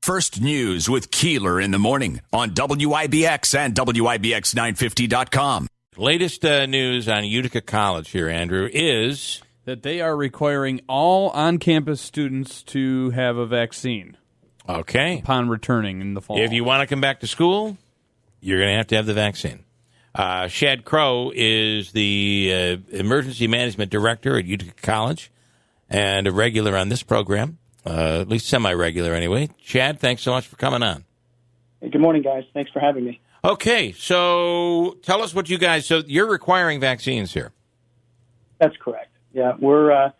First News with Keeler in the morning on WIBX and WIBX950.com. Latest news on Utica College here, Andrew, is that they are requiring all on-campus students to have a vaccine. Okay. Upon returning in the fall. If you want to come back to school, you're going to have the vaccine. Shad Crowe is the Emergency Management Director at Utica College and a regular on this program, at least semi-regular anyway. Shad, thanks so much for coming on. Hey, good morning, guys. Thanks for having me. Okay, so tell us what you guys, so you're requiring vaccines here. That's correct. Yeah, we're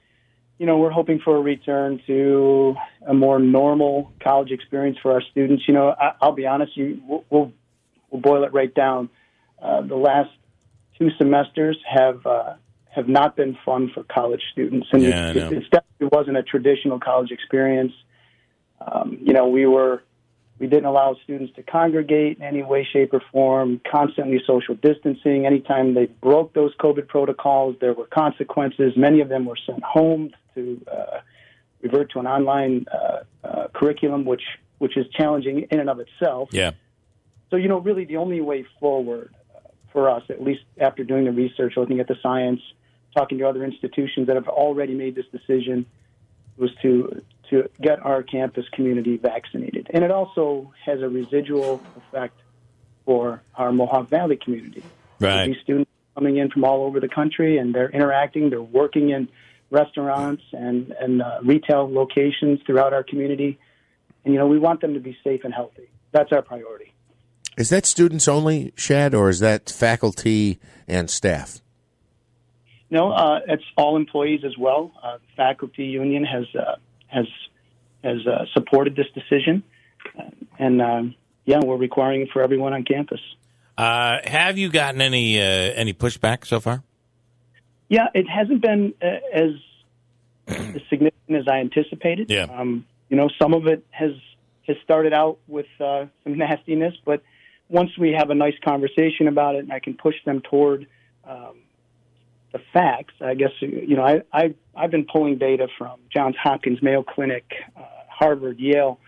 hoping for a return to a more normal college experience for our students. I'll be honest, we'll boil it right down. The last 2 semesters have not been fun for college students, and it definitely wasn't a traditional college experience. We didn't allow students to congregate in any way, shape, or form, constantly social distancing. Anytime they broke those COVID protocols, there were consequences. Many of them were sent home to revert to an online curriculum, which is challenging in and of itself. Yeah. So, really the only way forward for us, at least after doing the research, looking at the science, talking to other institutions that have already made this decision, was to get our campus community vaccinated. And it also has a residual effect for our Mohawk Valley community. Right. These students coming in from all over the country, and they're interacting, they're working in restaurants and retail locations throughout our community. And, we want them to be safe and healthy. That's our priority. Is that students only, Shad, or is that faculty and staff? No, it's all employees as well. The faculty union has supported this decision, and we're requiring it for everyone on campus. Have you gotten any pushback so far? Yeah, it hasn't been as significant as I anticipated. Yeah. Some of it has started out with some nastiness, but once we have a nice conversation about it and I can push them toward the facts, I guess, I've been pulling data from Johns Hopkins, Mayo Clinic, Harvard, Yale,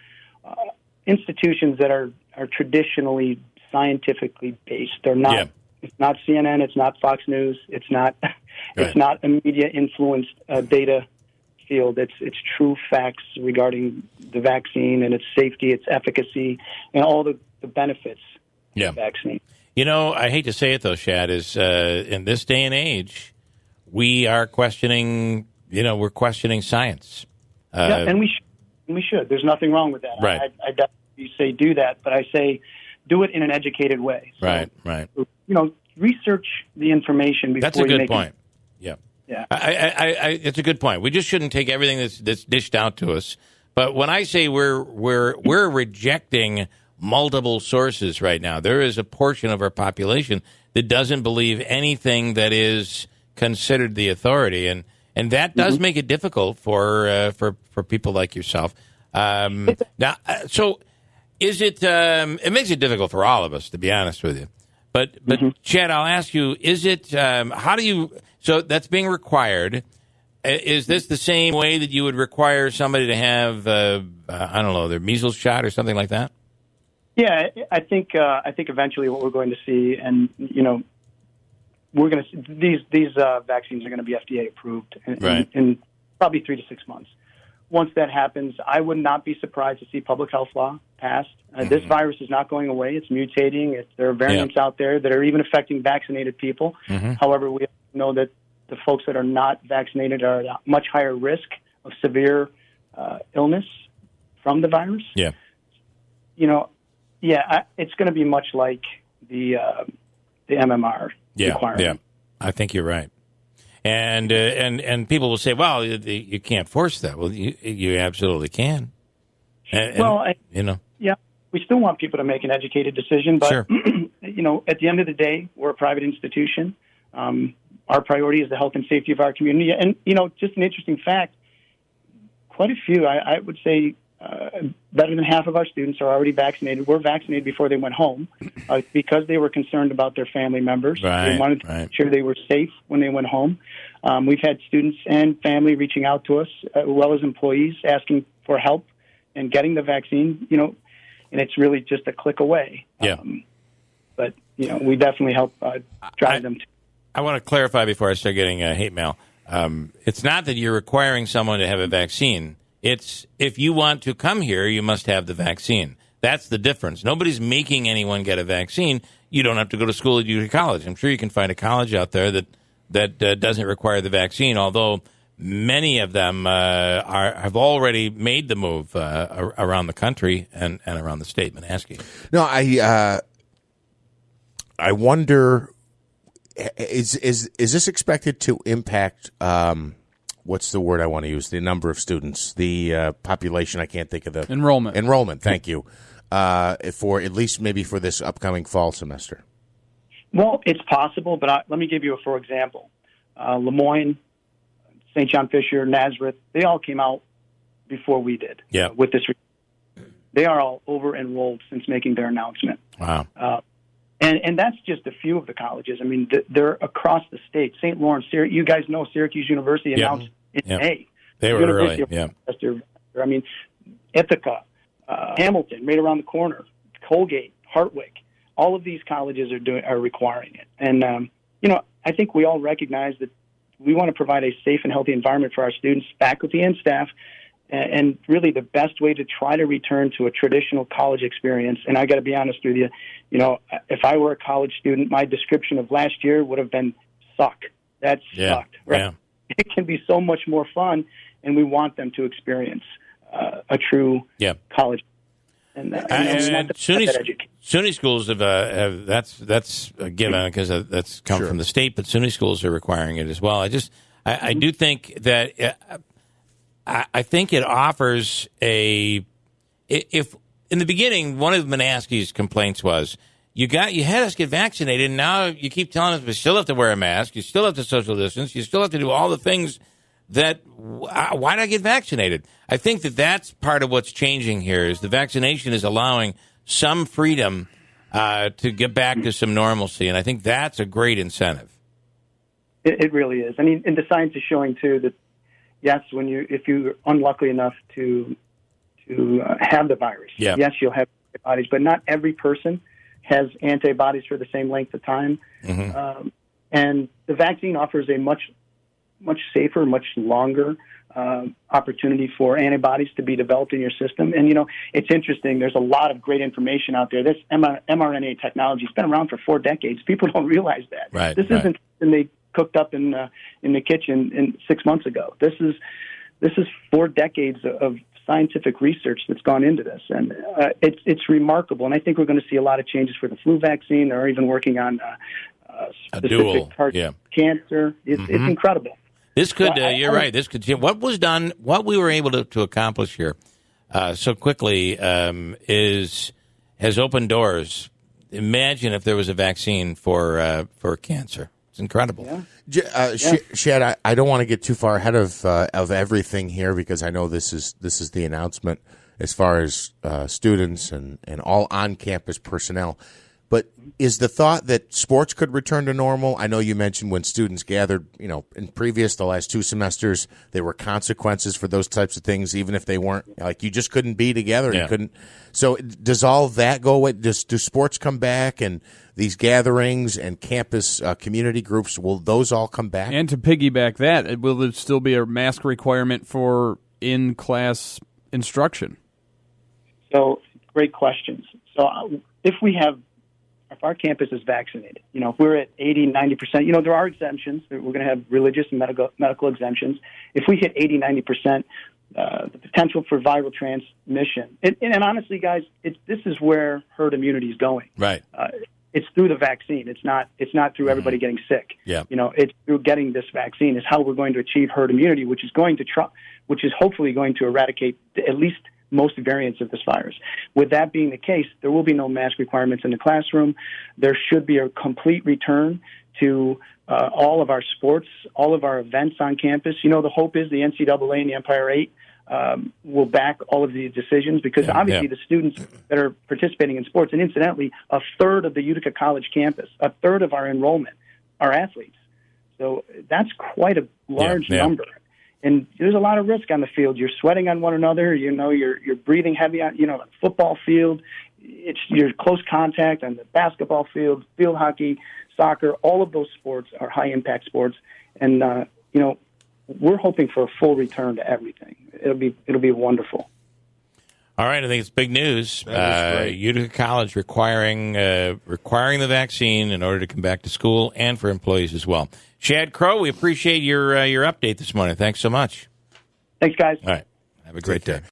institutions that are traditionally scientifically based. They're not. Yeah. It's not CNN. It's not Fox News. It's not. It's not a media influenced data field. It's true facts regarding the vaccine and its safety, its efficacy, and all the benefits of the vaccine. I hate to say it though, Shad, is in this day and age, we are questioning. We're questioning science. And we should. There's nothing wrong with that. Right. I definitely say do that, but I say do it in an educated way. So, right. Research the information before That's a good you make point. Yeah. It's a good point. We just shouldn't take everything that's dished out to us. But when I say we're rejecting multiple sources right now, there is a portion of our population that doesn't believe anything that is considered the authority, and that does make it difficult for people like yourself. Now, so is it? It makes it difficult for all of us, to be honest with you. But Chad, I'll ask you: is it? How do you? So that's being required. Is this the same way that you would require somebody to have, their measles shot or something like that? Yeah, I think eventually what we're going to see, and we're going to these vaccines are going to be FDA approved in probably 3 to 6 months. Once that happens, I would not be surprised to see public health law passed. This virus is not going away; it's mutating. There are variants out there that are even affecting vaccinated people. However, we know that the folks that are not vaccinated are at a much higher risk of severe illness from the virus. Yeah. It's going to be much like the MMR requirement. Yeah, I think you're right. And people will say, well, you can't force that. Well, you absolutely can. We still want people to make an educated decision, but sure. At the end of the day, we're a private institution. Our priority is the health and safety of our community. And, just an interesting fact, quite a few, I would say better than half of our students are already vaccinated. Were vaccinated before they went home because they were concerned about their family members. They wanted to make sure they were safe when they went home. We've had students and family reaching out to us, as well as employees, asking for help and getting the vaccine, and it's really just a click away. Yeah. But, we definitely help drive them to. I want to clarify before I start getting hate mail. It's not that you're requiring someone to have a vaccine. It's if you want to come here, you must have the vaccine. That's the difference. Nobody's making anyone get a vaccine. You don't have to go to school at Utica College. I'm sure you can find a college out there that doesn't require the vaccine, although many of them have already made the move around the country and around the state. Monaski. No, I wonder, is this expected to impact, what's the word I want to use, the number of students, the population, I can't think of the... Enrollment, thank you, for at least maybe for this upcoming fall semester? Well, it's possible, but let me give you for example. Lemoyne, St. John Fisher, Nazareth, they all came out before we did with this. They are all over-enrolled since making their announcement. Wow. And that's just a few of the colleges. I mean, they're across the state. St. Lawrence, you guys know Syracuse University announced in May. They were University early, I mean, Ithaca, Hamilton, right around the corner, Colgate, Hartwick. All of these colleges are requiring it. And, I think we all recognize that we want to provide a safe and healthy environment for our students, faculty, and staff, and really the best way to try to return to a traditional college experience. And I got to be honest with you, if I were a college student, my description of last year would have been suck. That sucked. Right? Yeah. It can be so much more fun, and we want them to experience a true college. And SUNY schools have that's a given because that's come from the state, but SUNY schools are requiring it as well. I do think that I think it offers if in the beginning one of Monaski's complaints was you had us get vaccinated, and now you keep telling us we still have to wear a mask, you still have to social distance, you still have to do all the things that why not get vaccinated? I think that's part of what's changing here is the vaccination is allowing some freedom to get back to some normalcy, and I think that's a great incentive. It really is. I mean, and the science is showing too that yes, if you're unlucky enough to have the virus, yes, you'll have antibodies, but not every person has antibodies for the same length of time, and the vaccine offers a much safer, much longer opportunity for antibodies to be developed in your system. And, it's interesting. There's a lot of great information out there. This mRNA technology has been around for 4 decades. People don't realize that. Right, this isn't something they cooked up in the kitchen 6 months ago. This is 4 decades of scientific research that's gone into this. And it's remarkable. And I think we're going to see a lot of changes for the flu vaccine. They're even working on specific target cancer. It's incredible. This could, you're right. This could. What was done, what we were able to accomplish here so quickly has opened doors. Imagine if there was a vaccine for cancer. It's incredible. Yeah. Shad, I don't want to get too far ahead of everything here because I know this is the announcement as far as students and all on-campus personnel. But is the thought that sports could return to normal? I know you mentioned when students gathered, in the last 2 semesters, there were consequences for those types of things, even if they weren't, like you just couldn't be together. Yeah. You couldn't. So does all that go away? Do sports come back and these gatherings and campus community groups, will those all come back? And to piggyback that, will there still be a mask requirement for in-class instruction? So great questions. So if our campus is vaccinated, if we're at 80, 90%, there are exemptions. We're going to have religious and medical exemptions. If we hit 80, 90%, the potential for viral transmission, and honestly, guys, this is where herd immunity is going. Right. It's through the vaccine. It's not through everybody getting sick. Yeah. It's through getting this vaccine is how we're going to achieve herd immunity, which is hopefully going to eradicate at least most variants of this virus. With that being the case, there will be no mask requirements in the classroom. There should be a complete return to all of our sports, all of our events on campus. The hope is the NCAA and the Empire 8 will back all of these decisions because obviously the students that are participating in sports, and incidentally, a third of the Utica College campus, a third of our enrollment are athletes. So that's quite a large number. And there's a lot of risk on the field. You're sweating on one another. You're breathing heavy on, the football field. It's your close contact on the basketball field, field hockey, soccer. All of those sports are high-impact sports. And, we're hoping for a full return to everything. It'll be wonderful. All right, I think it's big news. Utica College requiring the vaccine in order to come back to school and for employees as well. Shad Crowe, we appreciate your update this morning. Thanks so much. Thanks, guys. All right, have a great day.